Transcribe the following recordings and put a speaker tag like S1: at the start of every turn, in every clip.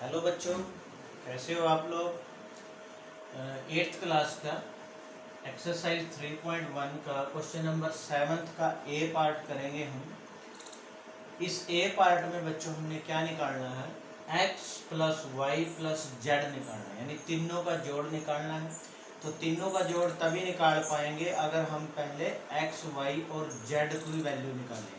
S1: Hello बच्चों, कैसे हो आप लोग। 8th क्लास का एक्सरसाइज 3.1 का क्वेश्चन नंबर 7 का ए पार्ट करेंगे हम। इस ए पार्ट में बच्चों हमने क्या निकालना है, x plus Y plus Z निकालना है, यानी तीनों का जोड़ निकालना है। तो तीनों का जोड़ तभी निकाल पाएंगे अगर हम पहले x, y और z की वैल्यू निकालेंगे।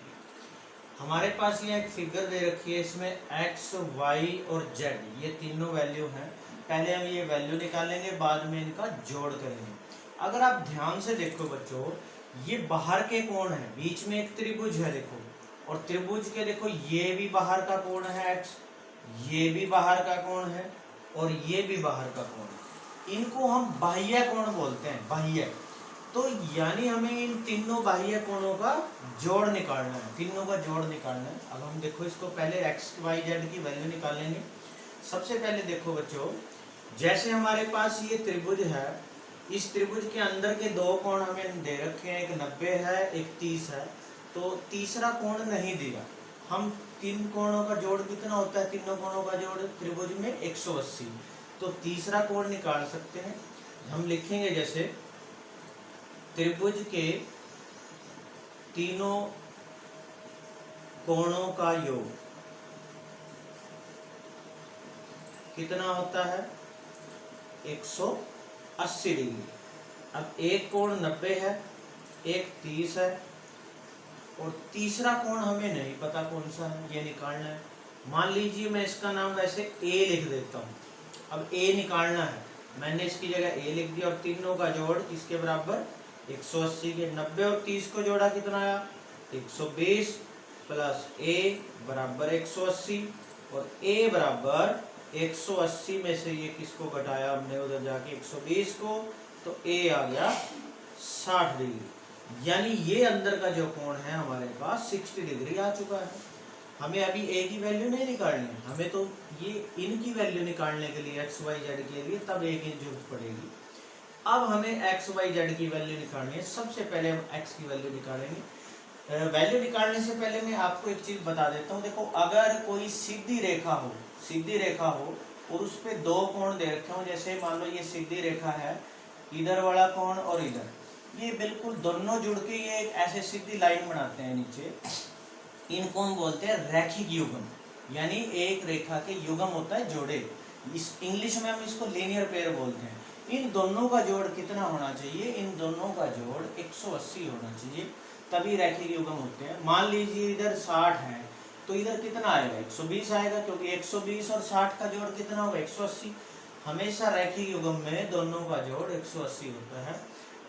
S1: हमारे पास ये एक फिगर दे रखी है, इसमें x, y और z ये तीनों वैल्यू हैं। पहले हम ये वैल्यू निकालेंगे, बाद में इनका जोड़ करेंगे। अगर आप ध्यान से देखो बच्चों, ये बाहर के कोण है, बीच में एक त्रिभुज है देखो, और त्रिभुज के देखो ये भी बाहर का कोण है x, ये भी बाहर का कोण है और ये भी बाहर का कोण है। इनको हम बाह्य कोण बोलते हैं, बाह्य। तो यानी हमें इन तीनों बाह्य कोणों का जोड़ निकालना है, तीनों का जोड़ निकालना है। अब हम देखो इसको पहले x, y, z की वैल्यू निकालेंगे। सबसे पहले देखो बच्चों, जैसे हमारे पास ये त्रिभुज है, इस त्रिभुज के अंदर के दो कोण हमें दे रखे हैं, एक 90 है, एक 30 है। तो तीसरा कोण नहीं दिया। हम तीन कोणों का जोड़ कितना होता है, तीनों कोणों का जोड़ त्रिभुज में 180। तो तीसरा कोण निकाल सकते हैं। हम लिखेंगे जैसे त्रिभुज के तीनों कोणों का योग कितना होता है, 180 डिग्री। अब एक कोण 90 है, एक 30 है और तीसरा कोण हमें नहीं पता कौन सा है, ये निकालना है। मान लीजिए मैं इसका नाम वैसे ए लिख देता हूँ। अब ए निकालना है, मैंने इसकी जगह ए लिख दिया और तीनों का जोड़ किसके बराबर, 180 के। 90 और 30 को जोड़ा कितना आया, 120 प्लस ए बराबर 180 और ए बराबर 180 में से ये किसको घटाया हमने उधर जाके 120 को, तो ए आ गया 60 डिग्री। यानी ये अंदर का जो कोण है हमारे पास 60 डिग्री आ चुका है। हमें अभी ए की वैल्यू नहीं निकालनी है, हमें तो ये इनकी वैल्यू निकालने के लिए एक्स वाई जेड के लिए तब ए की जरूरत पड़ेगी। अब हमें एक्स वाई जेड की वैल्यू निकालनी है। सबसे पहले हम एक्स की वैल्यू निकालेंगे। वैल्यू निकालने से पहले मैं आपको एक चीज बता देता हूँ। देखो, अगर कोई सीधी रेखा हो और उस पे दो कोण दे रखे हो, जैसे मान लो ये सीधी रेखा है, इधर वाला कोण और इधर, ये बिल्कुल दोनों जुड़ के ये एक ऐसे सीधी लाइन बनाते हैं नीचे, इनको हम बोलते हैं रैखिक युग्म। यानी एक रेखा के युग्म होता है, जोड़े। इस इंग्लिश में हम इसको लीनियर पेयर बोलते हैं। इन दोनों का जोड़ कितना होना चाहिए, इन दोनों का जोड़ 180 होना चाहिए, तभी रैखिक युग्म होते हैं। मान लीजिए इधर 60 है, तो इधर कितना आएगा, 120 आएगा, क्योंकि 120 और 60 का जोड़ कितना होगा, 180। हमेशा रैखिक युग्म में दोनों का जोड़ 180 होता है।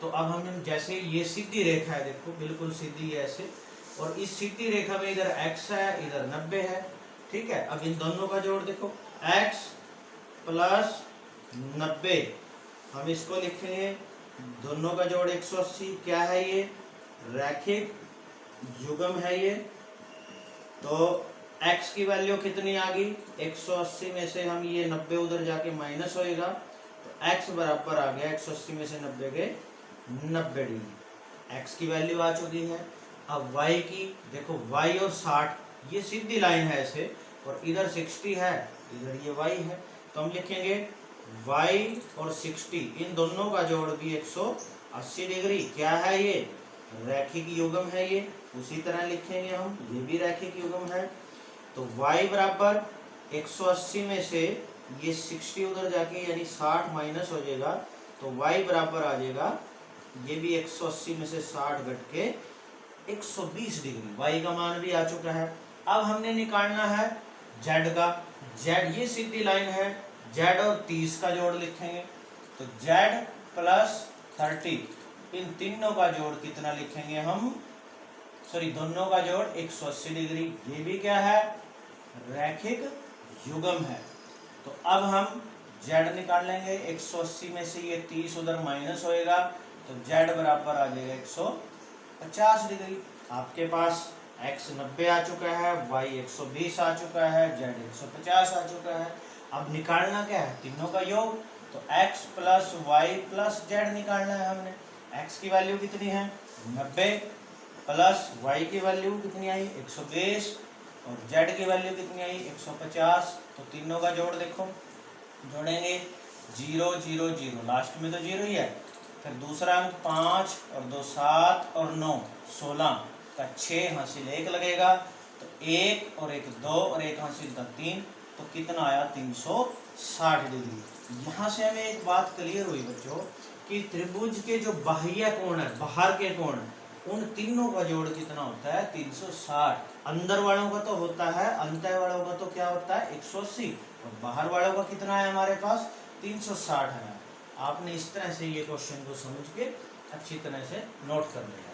S1: तो अब हम जैसे ये सीधी रेखा है, देखो बिल्कुल सीधी है ऐसे, और इस सीधी रेखा में इधर x है, इधर 90 है, ठीक है। अब इन दोनों का जोड़ देखो, x प्लस 90, हम इसको लिखेंगे, दोनों का जोड़ 180। क्या है ये, रैखिक युग्म है ये। तो x की वैल्यू कितनी आ गई, 180 में से हम ये 90 उधर जाके माइनस होएगा, तो x बराबर आ गया 180 में से 90 के 90 डिग्री। x की वैल्यू आ चुकी है। अब y की देखो, y और 60 ये सीधी लाइन है ऐसे, और इधर 60 है, इधर ये y है, तो हम लिखेंगे y और 60, इन दोनों का जोड़ भी 180 डिग्री। क्या है ये, रैखिक युग्म है ये। उसी तरह लिखेंगे हम, ये भी रैखिक युग्म है। तो y बराबर 180 में से ये 60 उधर जाके यानी 60 माइनस हो जाएगा, तो y बराबर आ जाएगा, ये भी 180 में से 60 घट के 120 डिग्री। y का मान भी आ चुका है। अब हमने निकालना है z का। z ये सीधी लाइन है, z और 30 का जोड़ लिखेंगे, तो z प्लस 30, इन तीनों का जोड़ कितना लिखेंगे हम, सॉरी दोनों का जोड़ 180 डिग्री। ये भी क्या है, रैखिक युग्म है। तो अब हम z निकाल लेंगे, 180 में से ये 30 उधर माइनस होएगा, तो z बराबर आ जाएगा 150 डिग्री। आपके पास x 90 आ चुका है, y 120 आ चुका है, z 150 आ चुका है। अब निकालना क्या है, तीनों का योग। तो x plus Y plus Z निकालना है हमने। x की वैल्यू कितनी है, 90, प्लस y की वैल्यू कितनी आई, 120, और z की वैल्यू कितनी आई 150। तो तीनों का जोड़ देखो, जोड़ेंगे 0 0 0, लास्ट में तो 0 ही है। फिर दूसरा अंक 5 और 2 7 और 9 16 का 6 हासिल 1 लगेगा, तो 1 और 1 2 और 1 हासिल का 3, तो कितना आया 360 डिग्री। यहाँ से हमें एक बात क्लियर हुई बच्चों कि त्रिभुज के जो बाह्य कोण है, बाहर के कोण, उन तीनों का जोड़ कितना होता है 360। अंदर वालों का तो होता है, अंतर वालों का तो क्या होता है 180, और बाहर वालों का कितना है हमारे पास 360 है। आपने इस तरह से ये क्वेश्चन को समझ के अच्छी तरह से नोट कर लिया।